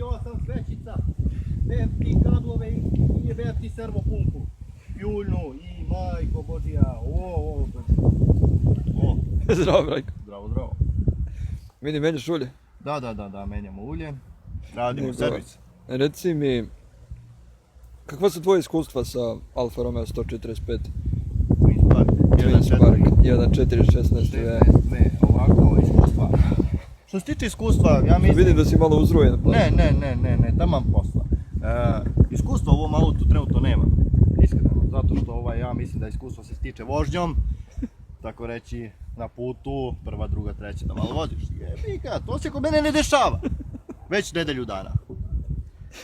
ova sam svećica, bevti kablove i bevti servopumpu. Juljnu i majko Božija, o. Zdravo, Brajko. Zdravo. Vidim, menjaš ulje. Da, menjamo ulje. Radimo servis. Reci mi, kakva su tvoje iskustva sa Alfa Romeo 145? Twin Spark 1.4.16 V. Ovako, iskustva. Što se tiče iskustva, ja mislim... Vidim da si malo uzrujen. Ne, taman posla. Iskustva u ovom autu trenutno nema. Iskreno, zato što ja mislim da iskustvo se stiče vožnjom. Tako reći, na putu, prva, druga, treća, da malo voziš. Jebika, to se kod mene ne dešava. Već nedelju dana.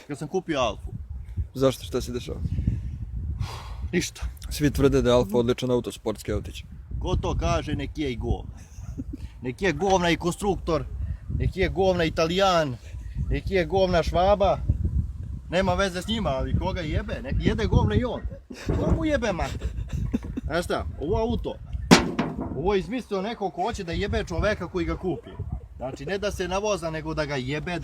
Kad sam kupio Alfu. Zašto, šta se dešava? Ništa. Svi tvrde da je Alfa odličan auto, sportski autić. Ko to kaže, neki je i govna. Neki je govna i konstruktor, neki je govna Italijan, neki je govna Švaba. Nema veze s njima, ali koga jebe, neki jede govna i on. Ko mu jebe mater? Znaš šta, ovo auto, ovo je izmislio neko ko hoće da jebe čoveka koji ga kupi. Znači ne da se navoza, nego da ga jebe,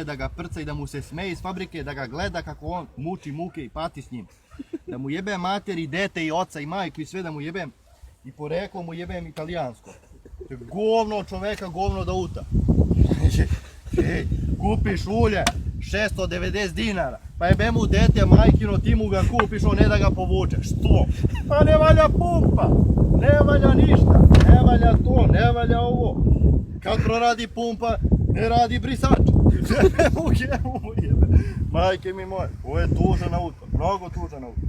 da ga prca i da mu se smeje iz fabrike, da ga gleda kako on muči muke i pati s njim. Da mu jebe mater i dete i oca i majku i sve da mu jebem. I poreklo mu jebem italijansko. Govno od čoveka, govno od auta. Kupiš ulje, 690 dinara, pa jebe mu dete majkino, ti mu ga kupiš, on ne da ga povučeš. Što? Pa ne valja pumpa, ne valja ništa, ne valja to, ne valja ovo. Kad proradi pumpa, ne radi brisač. Majke mi moje, ovo je tužan auto, mnogo tužan auto.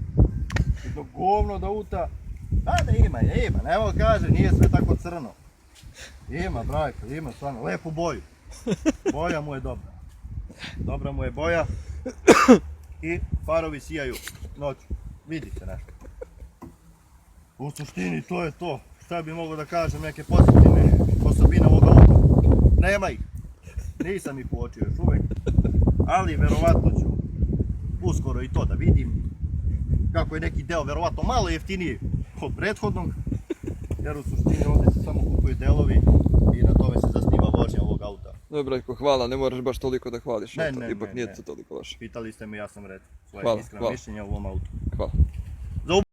I to govno od auta, da ima, evo kaže, nije sve tako crno. Ima, Brajko, ima stvarno, lepu boju. Boja mu je dobra. Dobra mu je boja. I farovi sijaju noću. Vidi se nešto. U suštini to je to. Šta bi mogao da kažem, neke pozitivne osobine ovog auta. Nema ih. Nisam ih uočio još uvek. Ali verovatno ću uskoro i to da vidim. Kako je neki deo verovatno malo jeftiniji od prethodnog. Jer u suštini ovdje se samo kupuju delovi i na tome se zasniva vožnja ovog auta. Dobro, Brajko, hvala, ne moraš baš toliko da hvališ auto, Ne, ipak nije to toliko loše. Pitali ste me, ja sam rekao svoje iskreno mišljenje o ovom autu. Hvala.